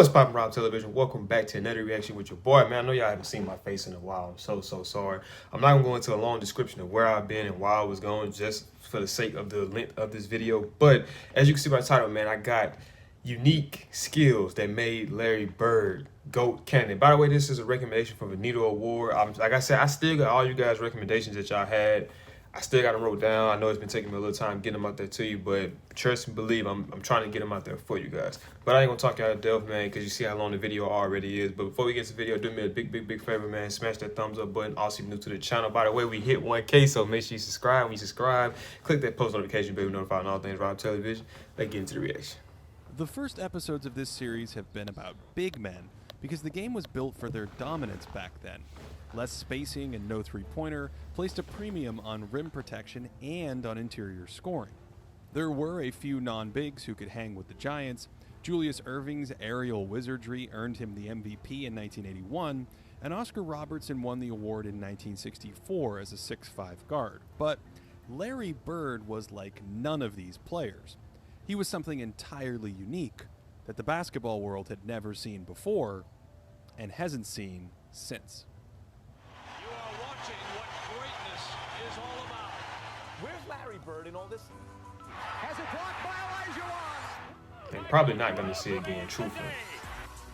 What's poppin', Rob Television? Welcome back to another reaction with your boy, man. I know y'all haven't seen my face in a while. I'm so sorry. I'm not gonna go into a long description of where I've been and why I was going, just for the sake of the length of this video. But as you can see by the title, man, I got unique skills that made Larry Bird GOAT candidate. By the way, this is a recommendation from Veneto Award. Like I said, I still got all you guys' recommendations that y'all had. I still got them wrote down. I know it's been taking me a little time getting them out there to you, but trust and believe, I'm trying to get them out there for you guys. But I ain't gonna talk you out of depth, man, because you see how long the video already is. But before we get to the video, do me a big favor, man. Smash that thumbs up button. Also, if you're new to the channel, by the way, we hit 1K, so make sure you subscribe. When you subscribe, click that post notification bell, notified on all things Rob Television. Let's get into the reaction. The first episodes of this series have been about big men, because the game was built for their dominance back then. Less spacing and no three-pointer placed a premium on rim protection and on interior scoring. There were a few non-bigs who could hang with the Giants. Julius Erving's aerial wizardry earned him the MVP in 1981, and Oscar Robertson won the award in 1964 as a 6'5" guard. But Larry Bird was like none of these players. He was something entirely unique that the basketball world had never seen before and hasn't seen since. Where's Larry Bird in all this? Has it blocked by Olajuwon? And probably not going to see it again, truthfully.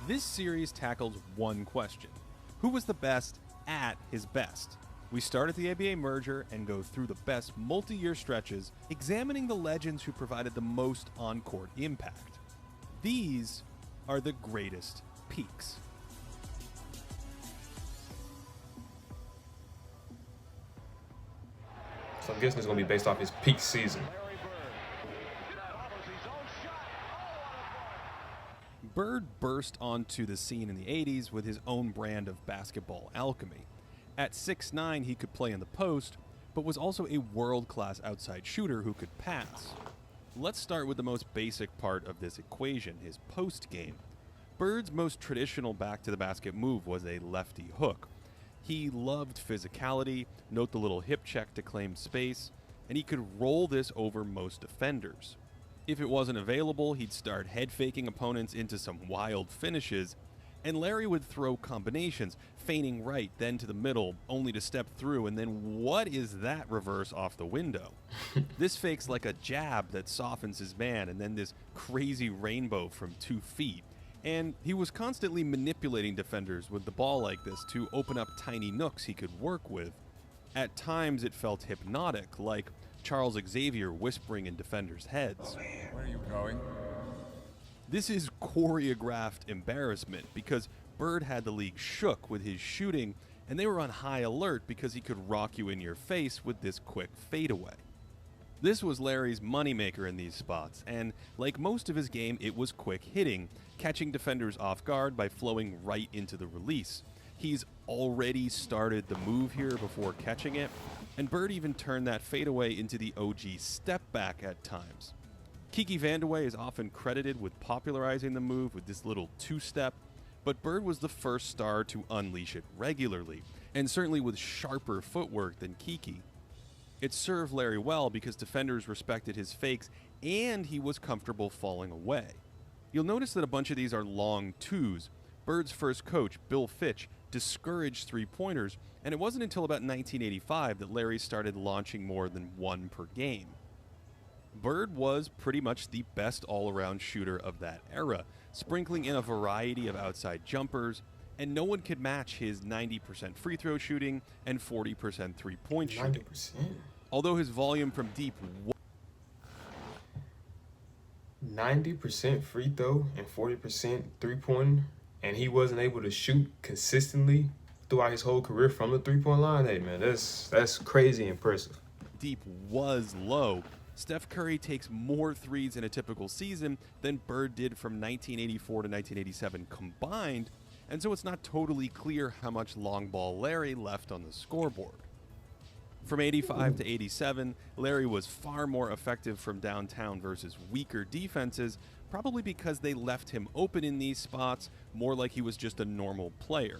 This series tackles one question: who was the best at his best? We start at the ABA merger and go through the best multi-year stretches, examining the legends who provided the most on-court impact. These are the greatest peaks. So I'm guessing it's going to be based off his peak season. Bird burst onto the scene in the 80s with his own brand of basketball alchemy. At 6'9", he could play in the post, but was also a world-class outside shooter who could pass. Let's start with the most basic part of this equation, his post game. Bird's most traditional back-to-the-basket move was a lefty hook. He loved physicality, note the little hip check to claim space, and he could roll this over most defenders. If it wasn't available, he'd start head-faking opponents into some wild finishes, and Larry would throw combinations, feigning right, then to the middle, only to step through, and then what is that reverse off the window? This fake's like a jab that softens his man, and then this crazy rainbow from 2 feet. And he was constantly manipulating defenders with the ball like this to open up tiny nooks he could work with. At times it felt hypnotic, like Charles Xavier whispering in defenders' heads. Where are you going? This is choreographed embarrassment because Bird had the league shook with his shooting, and they were on high alert because he could rock you in your face with this quick fadeaway. This was Larry's moneymaker in these spots, and like most of his game, it was quick hitting, catching defenders off guard by flowing right into the release. He's already started the move here before catching it, and Bird even turned that fadeaway into the OG step back at times. Kiki Vandeweghe is often credited with popularizing the move with this little two-step, but Bird was the first star to unleash it regularly, and certainly with sharper footwork than Kiki. It served Larry well because defenders respected his fakes and he was comfortable falling away. You'll notice that a bunch of these are long twos. Bird's first coach, Bill Fitch, discouraged three-pointers, and it wasn't until about 1985 that Larry started launching more than one per game. Bird was pretty much the best all-around shooter of that era, sprinkling in a variety of outside jumpers, and no one could match his 90% free throw shooting and 40% three-point shooting. 90%? Although his volume from deep 90% free throw and 40% three-pointer, and he wasn't able to shoot consistently throughout his whole career from the three-point line. Hey, man, that's crazy impressive. deep was low, Steph Curry takes more threes in a typical season than Bird did from 1984 to 1987 combined, and so it's not totally clear how much long ball Larry left on the scoreboard. From 85 to 87, Larry was far more effective from downtown versus weaker defenses, probably because they left him open in these spots, more like he was just a normal player.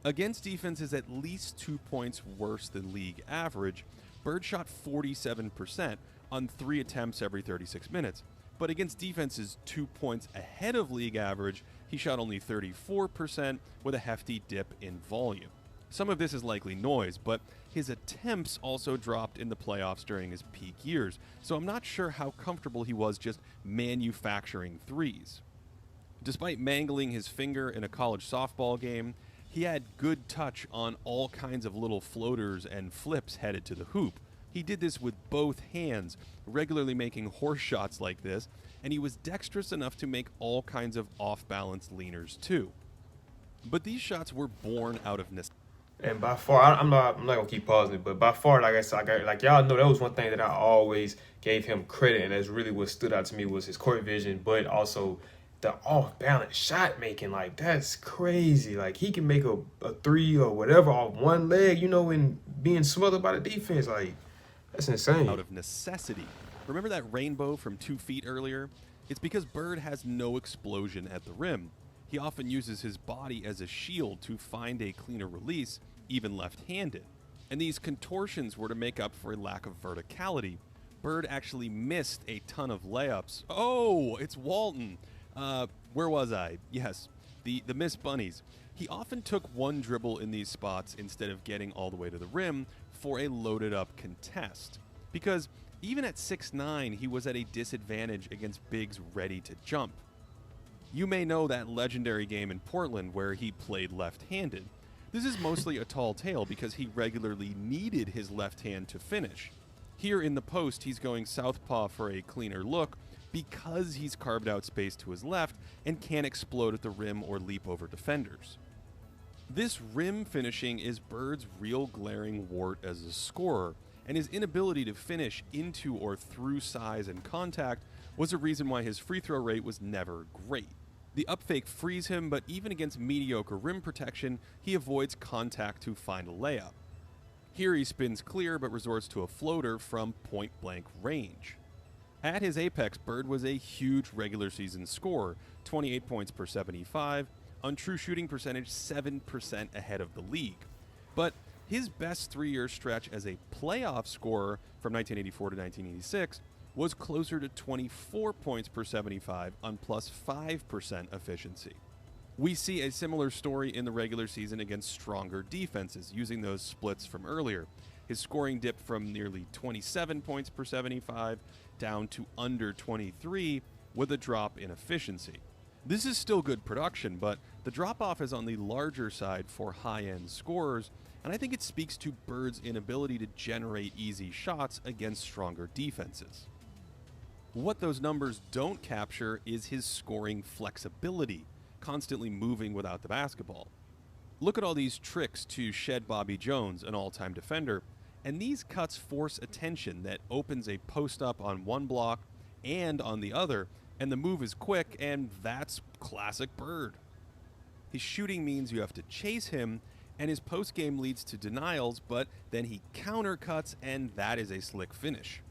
Against defenses at least 2 points worse than league average, Bird shot 47% on 3 attempts every 36 minutes, but against defenses 2 points ahead of league average, he shot only 34% with a hefty dip in volume. Some of this is likely noise, but his attempts also dropped in the playoffs during his peak years, so I'm not sure how comfortable he was just manufacturing threes. Despite mangling his finger in a college softball game, he had good touch on all kinds of little floaters and flips headed to the hoop. He did this with both hands, regularly making horse shots like this, and he was dexterous enough to make all kinds of off-balance leaners too. But these shots were born out of necessity. And by far, I'm not gonna keep pausing it, but by far, like I said, like y'all know, that was one thing that I always gave him credit, and that's really what stood out to me was his court vision, but also the off-balance shot making. Like, that's crazy. Like, he can make a three or whatever off one leg, you know, and being smothered by the defense. Like, that's insane. Out of necessity. Remember that rainbow from 2 feet earlier? It's because Bird has no explosion at the rim. He often uses his body as a shield to find a cleaner release, even left-handed. And these contortions were to make up for a lack of verticality. Bird actually missed a ton of layups. Oh, it's Walton. Where was I? Yes, the Miss Bunnies. He often took one dribble in these spots instead of getting all the way to the rim for a loaded-up contest. Because even at 6'9", he was at a disadvantage against bigs ready to jump. You may know that legendary game in Portland where he played left-handed. This is mostly a tall tale because he regularly needed his left hand to finish. Here in the post, he's going southpaw for a cleaner look because he's carved out space to his left and can't explode at the rim or leap over defenders. This rim finishing is Bird's real glaring wart as a scorer, and his inability to finish into or through size and contact was a reason why his free throw rate was never great. The up fake frees him, but even against mediocre rim protection, he avoids contact to find a layup. Here he spins clear, but resorts to a floater from point-blank range. At his apex, Bird was a huge regular season scorer, 28 points per 75, on true shooting percentage 7% ahead of the league. But his best 3-year stretch as a playoff scorer from 1984 to 1986 was closer to 24 points per 75 on plus 5% efficiency. We see a similar story in the regular season against stronger defenses, using those splits from earlier. His scoring dipped from nearly 27 points per 75 down to under 23 with a drop in efficiency. This is still good production, but the drop-off is on the larger side for high-end scorers, and I think it speaks to Bird's inability to generate easy shots against stronger defenses. What those numbers don't capture is his scoring flexibility, constantly moving without the basketball. Look at all these tricks to shed Bobby Jones, an all-time defender, and these cuts force attention that opens a post-up on one block and on the other, and the move is quick, and that's classic Bird. His shooting means you have to chase him, and his post-game leads to denials, but then he countercuts, and that is a slick finish.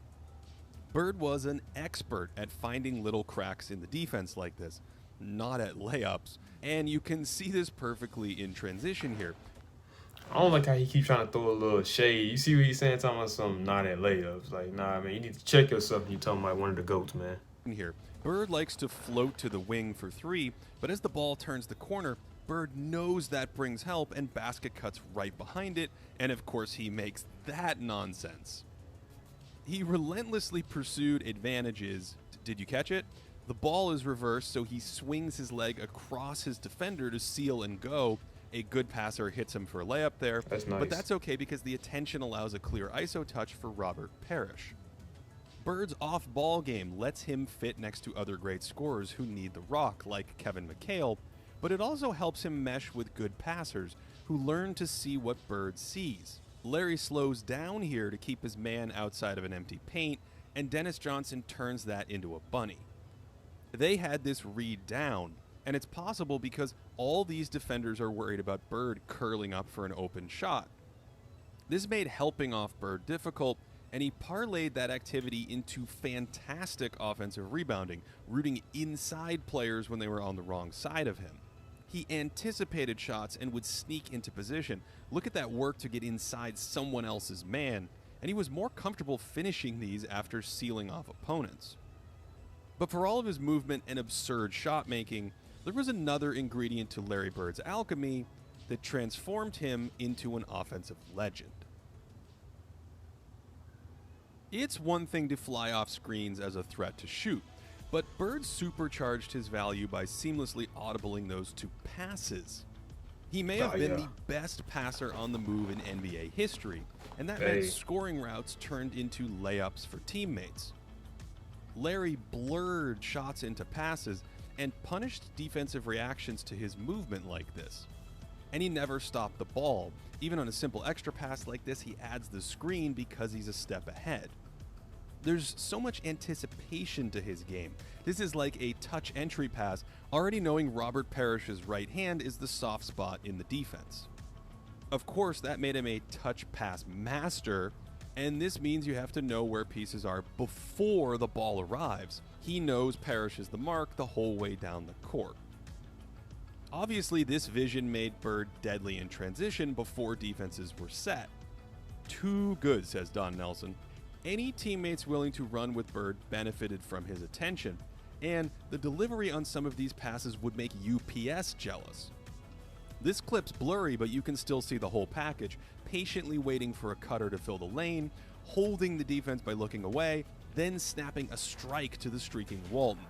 Bird was an expert at finding little cracks in the defense like this, not at layups, and you can see this perfectly in transition here. I don't like how he keeps trying to throw a little shade. You see what he's saying? Talking about some not at layups. Like, nah, man, you need to check yourself when you're talking about one of the GOATs, man. Here, Bird likes to float to the wing for three, but as the ball turns the corner, Bird knows that brings help and basket cuts right behind it, and of course he makes that nonsense. He relentlessly pursued advantages. Did you catch it? The ball is reversed, so he swings his leg across his defender to seal and go. A good passer hits him for a layup there. That's nice. But that's okay because the attention allows a clear ISO touch for Robert Parrish. Bird's off-ball game lets him fit next to other great scorers who need the rock, like Kevin McHale, but it also helps him mesh with good passers who learn to see what Bird sees. Larry slows down here to keep his man outside of an empty paint, and Dennis Johnson turns that into a bunny. They had this read down, and it's possible because all these defenders are worried about Bird curling up for an open shot. This made helping off Bird difficult, and he parlayed that activity into fantastic offensive rebounding, rooting inside players when they were on the wrong side of him. He anticipated shots and would sneak into position. Look at that work to get inside someone else's man, and he was more comfortable finishing these after sealing off opponents. But for all of his movement and absurd shot making, there was another ingredient to Larry Bird's alchemy that transformed him into an offensive legend. It's one thing to fly off screens as a threat to shoot, but Bird supercharged his value by seamlessly audibling those to passes. He may have been the best passer on the move in NBA history, and that meant scoring routes turned into layups for teammates. Larry blurred shots into passes and punished defensive reactions to his movement like this. And he never stopped the ball. Even on a simple extra pass like this, he adds the screen because he's a step ahead. There's so much anticipation to his game. This is like a touch entry pass, already knowing Robert Parrish's right hand is the soft spot in the defense. Of course, that made him a touch pass master, and this means you have to know where pieces are before the ball arrives. He knows Parrish is the mark the whole way down the court. Obviously, this vision made Bird deadly in transition before defenses were set. Too good, says Don Nelson. Any teammates willing to run with Bird benefited from his attention, and the delivery on some of these passes would make UPS jealous. This clip's blurry, but you can still see the whole package, patiently waiting for a cutter to fill the lane, holding the defense by looking away, then snapping a strike to the streaking Walton.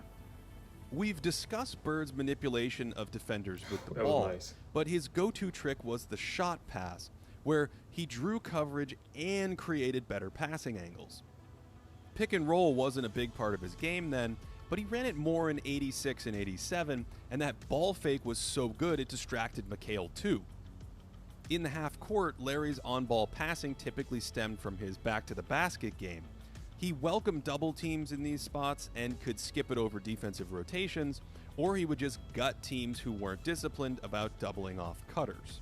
We've discussed Bird's manipulation of defenders with the ball, but his go-to trick was the shot pass, where he drew coverage and created better passing angles. Pick and roll wasn't a big part of his game then, but he ran it more in 86 and 87, and that ball fake was so good it distracted McHale too. In the half court, Larry's on-ball passing typically stemmed from his back-to-the-basket game. He welcomed double teams in these spots and could skip it over defensive rotations, or he would just gut teams who weren't disciplined about doubling off cutters.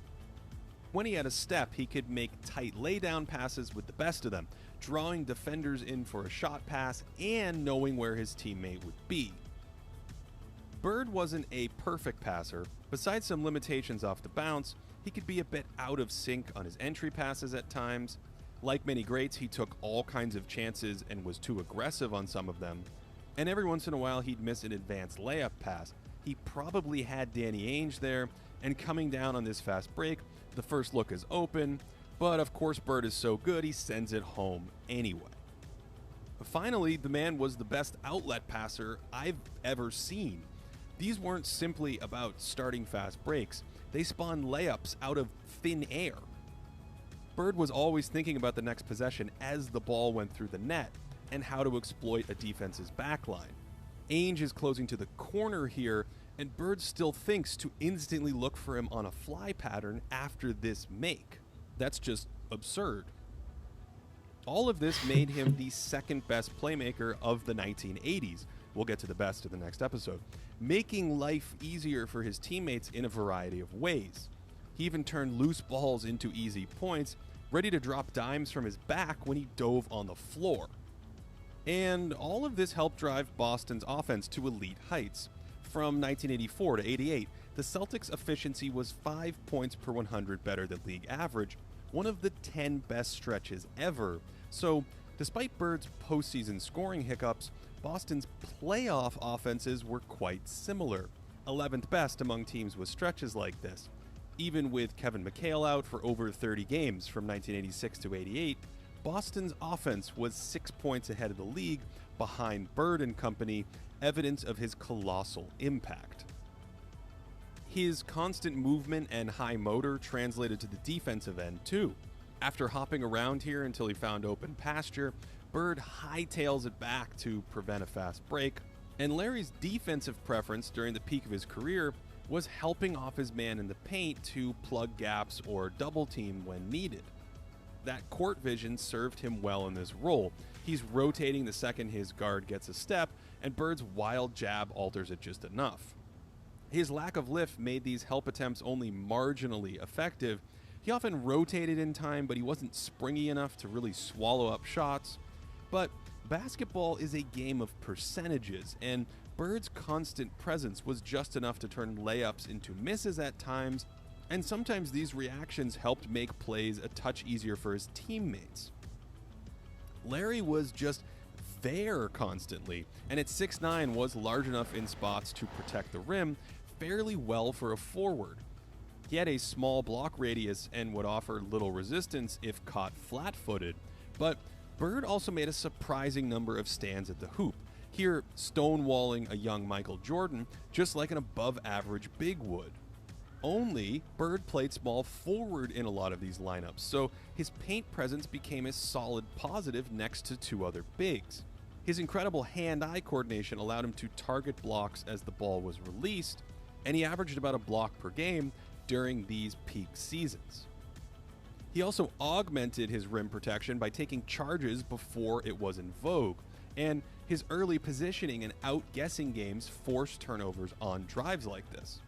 When he had a step, he could make tight laydown passes with the best of them, drawing defenders in for a shot pass and knowing where his teammate would be. Bird wasn't a perfect passer. Besides some limitations off the bounce, he could be a bit out of sync on his entry passes at times. Like many greats, he took all kinds of chances and was too aggressive on some of them. And every once in a while, he'd miss an advanced layup pass. He probably had Danny Ainge there, and coming down on this fast break, the first look is open, but of course Bird is so good he sends it home anyway. Finally, the man was the best outlet passer I've ever seen. These weren't simply about starting fast breaks, they spawned layups out of thin air. Bird was always thinking about the next possession as the ball went through the net and how to exploit a defense's backline. Ainge is closing to the corner here, and Bird still thinks to instantly look for him on a fly pattern after this make. That's just absurd. All of this made him the second best playmaker of the 1980s. We'll get to the best in the next episode, making life easier for his teammates in a variety of ways. He even turned loose balls into easy points, ready to drop dimes from his back when he dove on the floor. And all of this helped drive Boston's offense to elite heights. From 1984 to 88, the Celtics' efficiency was 5 points per 100 better than league average, one of the 10 best stretches ever. So, despite Bird's postseason scoring hiccups, Boston's playoff offenses were quite similar, 11th best among teams with stretches like this. Even with Kevin McHale out for over 30 games from 1986 to 88, Boston's offense was 6 points ahead of the league, behind Bird and company, evidence of his colossal impact. His constant movement and high motor translated to the defensive end too. After hopping around here until he found open pasture, Bird hightails it back to prevent a fast break, and Larry's defensive preference during the peak of his career was helping off his man in the paint to plug gaps or double team when needed. That court vision served him well in this role. He's rotating the second his guard gets a step, and Bird's wild jab alters it just enough. His lack of lift made these help attempts only marginally effective. He often rotated in time, but he wasn't springy enough to really swallow up shots. But basketball is a game of percentages, and Bird's constant presence was just enough to turn layups into misses at times, and sometimes these reactions helped make plays a touch easier for his teammates. Larry was just there constantly, and at 6'9" was large enough in spots to protect the rim fairly well for a forward. He had a small block radius and would offer little resistance if caught flat-footed, but Bird also made a surprising number of stands at the hoop, here stonewalling a young Michael Jordan just like an above-average big would. Only Bird played small forward in a lot of these lineups, so his paint presence became a solid positive next to two other bigs. His incredible hand-eye coordination allowed him to target blocks as the ball was released, and he averaged about a block per game during these peak seasons. He also augmented his rim protection by taking charges before it was in vogue, and his early positioning and outguessing games forced turnovers on drives like this.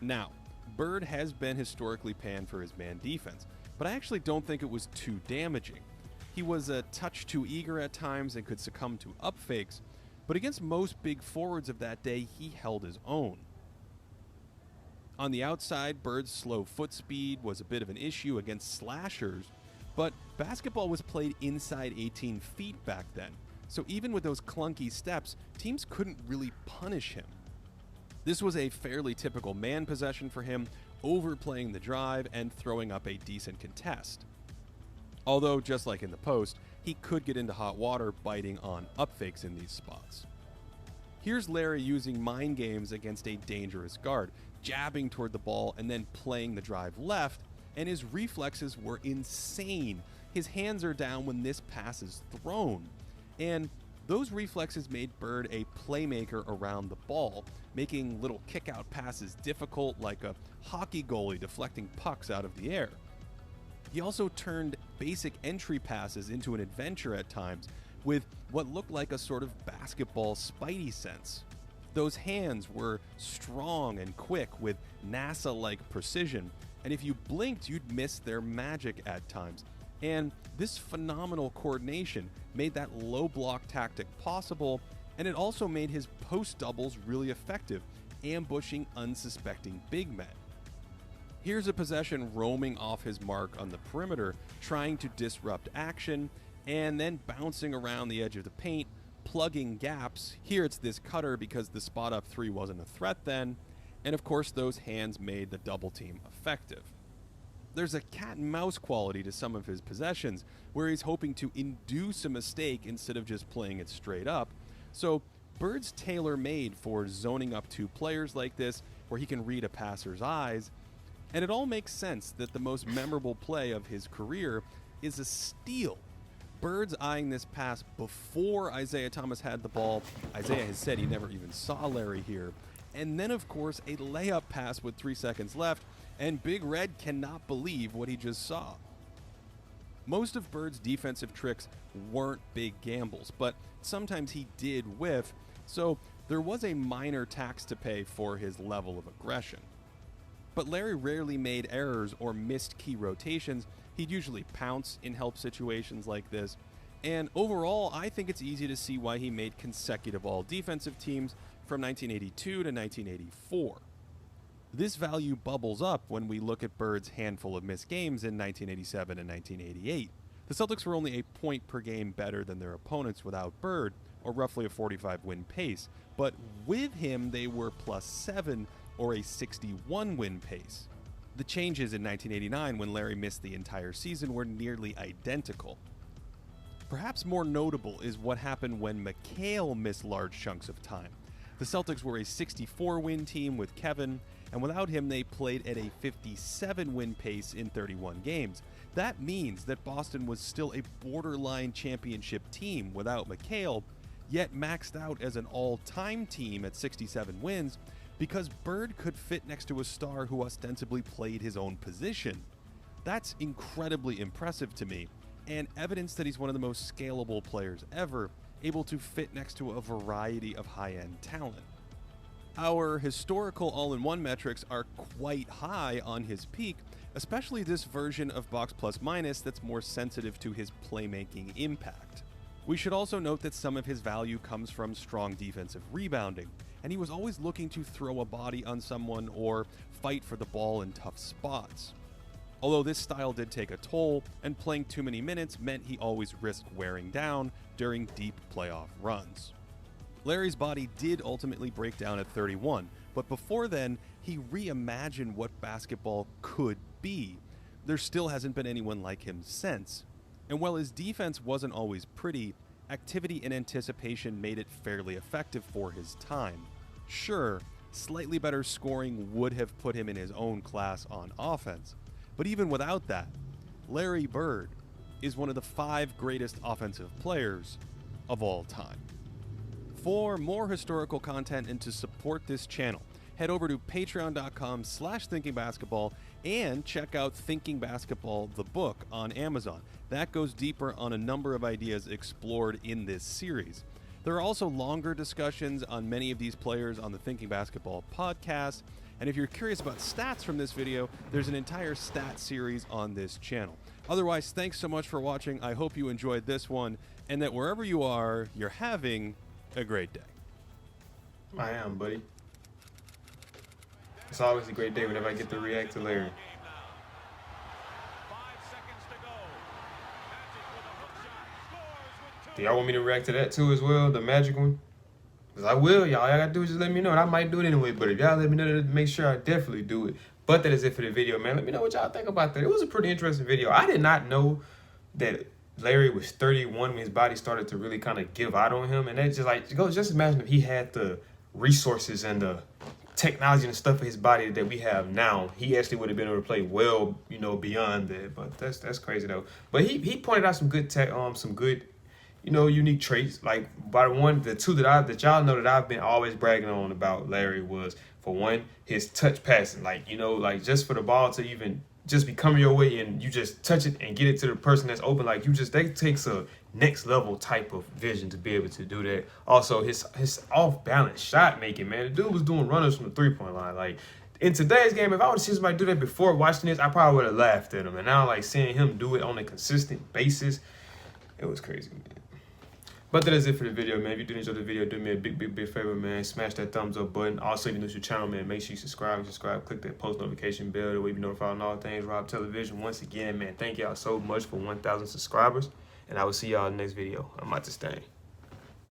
Now, Bird has been historically panned for his man defense, but I actually don't think it was too damaging. He was a touch too eager at times and could succumb to up fakes, but against most big forwards of that day, he held his own. On the outside, Bird's slow foot speed was a bit of an issue against slashers, but basketball was played inside 18 feet back then, so even with those clunky steps, teams couldn't really punish him. This was a fairly typical man possession for him, overplaying the drive and throwing up a decent contest. Although, just like in the post, he could get into hot water biting on up fakes in these spots. Here's Larry using mind games against a dangerous guard, jabbing toward the ball and then playing the drive left, and his reflexes were insane. His hands are down when this pass is thrown, and those reflexes made Bird a playmaker around the ball, making little kick-out passes difficult like a hockey goalie deflecting pucks out of the air. He also turned basic entry passes into an adventure at times, with what looked like a sort of basketball spidey sense. Those hands were strong and quick with NASA-like precision, and if you blinked, you'd miss their magic at times. And this phenomenal coordination made that low block tactic possible, and it also made his post doubles really effective, ambushing unsuspecting big men. Here's a possession roaming off his mark on the perimeter, trying to disrupt action, and then bouncing around the edge of the paint, plugging gaps. Here it's this cutter because the spot up three wasn't a threat then, and of course those hands made the double team effective. There's a cat and mouse quality to some of his possessions, where he's hoping to induce a mistake instead of just playing it straight up. So Bird's tailor-made for zoning up two players like this, where he can read a passer's eyes, and it all makes sense that the most memorable play of his career is a steal. Bird's eyeing this pass before Isaiah Thomas had the ball. Isaiah has said he never even saw Larry here. And then, of course, a layup pass with 3 seconds left, and Big Red cannot believe what he just saw. Most of Bird's defensive tricks weren't big gambles, but sometimes he did whiff, so there was a minor tax to pay for his level of aggression. But Larry rarely made errors or missed key rotations. He'd usually pounce in help situations like this, and overall, I think it's easy to see why he made consecutive all-defensive teams from 1982 to 1984. This value bubbles up when we look at Bird's handful of missed games in 1987 and 1988. The Celtics were only a point per game better than their opponents without Bird, or roughly a 45-win pace, but with him they were +7, or a 61-win pace. The changes in 1989, when Larry missed the entire season, were nearly identical. Perhaps more notable is what happened when McHale missed large chunks of time. The Celtics were a 64-win team with Kevin, and without him they played at a 57-win pace in 31 games. That means that Boston was still a borderline championship team without McHale, yet maxed out as an all-time team at 67 wins, because Bird could fit next to a star who ostensibly played his own position. That's incredibly impressive to me, and evidence that he's one of the most scalable players ever, able to fit next to a variety of high-end talent. Our historical all-in-one metrics are quite high on his peak, especially this version of box plus minus that's more sensitive to his playmaking impact. We should also note that some of his value comes from strong defensive rebounding, and he was always looking to throw a body on someone or fight for the ball in tough spots. Although this style did take a toll, and playing too many minutes meant he always risked wearing down during deep playoff runs. Larry's body did ultimately break down at 31, but before then, he reimagined what basketball could be. There still hasn't been anyone like him since. And while his defense wasn't always pretty, activity and anticipation made it fairly effective for his time. Sure, slightly better scoring would have put him in his own class on offense, but even without that, Larry Bird is one of the 5 greatest offensive players of all time. For more historical content and to support this channel, head over to patreon.com/thinkingbasketball and check out Thinking Basketball, the book, on Amazon. That goes deeper on a number of ideas explored in this series. There are also longer discussions on many of these players on the Thinking Basketball podcast. And if you're curious about stats from this video, there's an entire stat series on this channel. Otherwise, thanks so much for watching. I hope you enjoyed this one, and that wherever you are, you're having a great day. I am, buddy. It's always a great day whenever I get to react to Larry. 5 seconds to go. Magic with a hook shot. Scores with 2. Do y'all want me to react to that too as well, the Magic one? Because I will, y'all. All y'all gotta do is just let me know, and I might do it anyway. But if y'all let me know, to make sure I definitely do it. But that is it for the video, man. Let me know what y'all think about that. It was a pretty interesting video. I did not know that Larry was 31 when his body started to really kind of give out on him. And it's just like, just imagine if he had the resources and the technology and stuff for his body that we have now. He actually would have been able to play well, beyond that. But that's crazy though. But he pointed out some good some good, unique traits. Like the two that y'all know that I've been always bragging on about Larry was, for one, his touch passing. Like just for the ball to even just be coming your way and you just touch it and get it to the person that's open. Like that takes a next level type of vision to be able to do that. Also, his off balance shot making, man. The dude was doing runners from the 3-point line. Like in today's game, if I would have seen somebody do that before watching this, I probably would have laughed at him. And now seeing him do it on a consistent basis, it was crazy, man. But that is it for the video, man. If you did enjoy the video, do me a big favor, man. Smash that thumbs up button. Also, if you're new to the channel, man, make sure you subscribe. Click that post notification bell to be notified on all things Rob Television. Once again, man, thank y'all so much for 1,000 subscribers. And I will see y'all in the next video. I'm out to stay.